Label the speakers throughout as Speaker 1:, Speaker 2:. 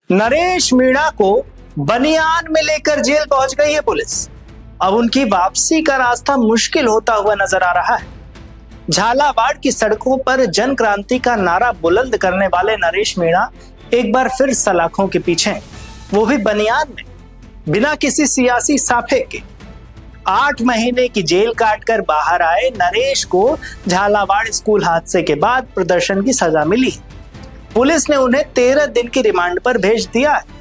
Speaker 1: नरेश मीणा को बनियान में लेकर जेल पहुंच गई है पुलिस। अब उनकी वापसी का रास्ता मुश्किल होता हुआ नजर आ रहा है। झालावाड़ की सड़कों पर जन क्रांति का नारा बुलंद करने वाले नरेश मीणा एक बार फिर सलाखों के पीछे, वो भी बनियान में, बिना किसी सियासी साफे के। 8 महीने की जेल काटकर बाहर आए नरेश को झालावाड़ स्कूल हादसे के बाद प्रदर्शन की सजा मिली। पुलिस ने उन्हें 13 दिन की रिमांड पर भेज दिया है।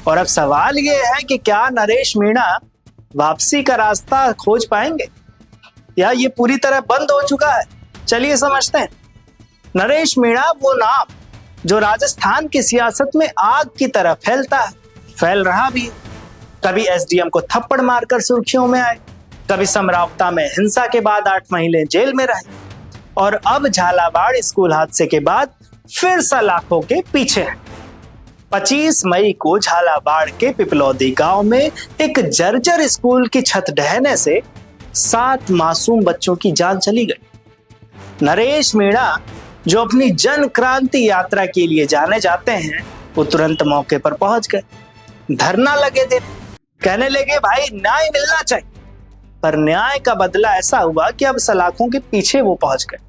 Speaker 1: और अब सवाल यह है कि क्या नरेश मीणा वापसी का रास्ता खोज पाएंगे या ये पूरी तरह बंद हो चुका है। चलिए समझते हैं। नरेश मीणा वो नाम जो राजस्थान की सियासत में आग की तरह फैलता है, फैल रहा भी है। कभी एसडीएम को थप्पड़ मारकर सुर्खियों में आए, कभी समरावता में हिंसा के बाद 8 महीने जेल में रहे, और अब झालावाड़ स्कूल हादसे के बाद फिर सलाखों के पीछे है। 25 मई को झालावाड़ के पिपलौदी गांव में एक जर्जर स्कूल की छत ढहने से 7 मासूम बच्चों की जान चली गई। नरेश मीणा जो अपनी जन क्रांति यात्रा के लिए जाने जाते हैं, वो तुरंत मौके पर पहुंच गए। धरना लगे थे, कहने लगे भाई न्याय मिलना चाहिए। पर न्याय का बदला ऐसा हुआ कि अब सलाखों के पीछे वो पहुंच गए।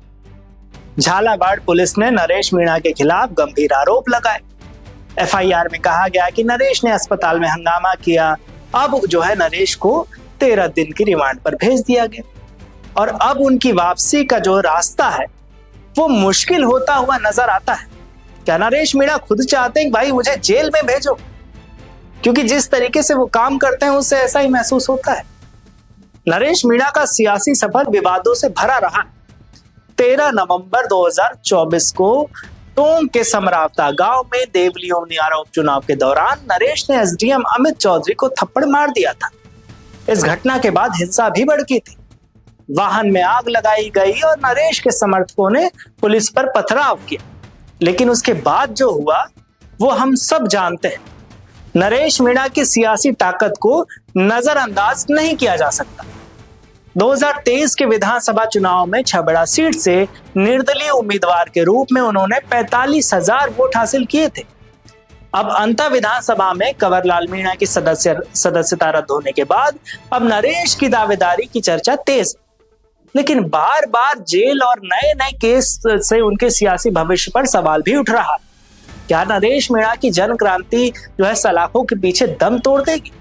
Speaker 1: झालावाड़ पुलिस ने नरेश मीणा के खिलाफ गंभीर आरोप लगाए। एफआईआर में कहा गया कि नरेश ने अस्पताल में हंगामा किया। अब जो है नरेश को 13 दिन की रिमांड पर भेज दिया गया। और अब उनकी वापसी का जो रास्ता है वो मुश्किल होता हुआ नजर आता है। क्या नरेश मीणा खुद चाहते हैं भाई मुझे जेल में भेजो? क्योंकि जिस तरीके से वो काम करते हैं उससे ऐसा ही महसूस होता है। नरेश मीणा का सियासी सफर विवादों से भरा रहा। 13 नवंबर 2024 को टोंक के समरावता गांव में देवली ओमनियारा उपचुनाव के दौरान नरेश ने एसडीएम अमित चौधरी को थप्पड़ मार दिया था। इस घटना के बाद हिंसा भी भड़की थी। वाहन में आग लगाई गई और नरेश के समर्थकों ने पुलिस पर पथराव किया। लेकिन उसके बाद जो हुआ वो हम सब जानते हैं। नरेश मीणा की सियासी ताकत को नजरअंदाज नहीं किया जा सकता। 2023 के विधानसभा चुनाव में छबड़ा सीट से निर्दलीय उम्मीदवार के रूप में उन्होंने 45,000 वोट हासिल किए थे। अब अंतर विधानसभा में कंवरलाल मीणा की सदस्यता रद्द होने के बाद अब नरेश की दावेदारी की चर्चा तेज। लेकिन बार बार जेल और नए नए केस से उनके सियासी भविष्य पर सवाल भी उठ रहा है। क्या नरेश मीणा की जन क्रांति जो है सलाखों के पीछे दम तोड़ देगी,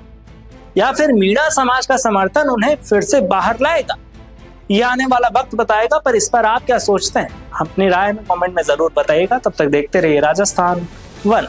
Speaker 1: या फिर मीणा समाज का समर्थन उन्हें फिर से बाहर लाएगा? ये आने वाला वक्त बताएगा। पर इस पर आप क्या सोचते हैं? अपनी राय में कमेंट में जरूर बताइएगा। तब तक देखते रहिए राजस्थान वन।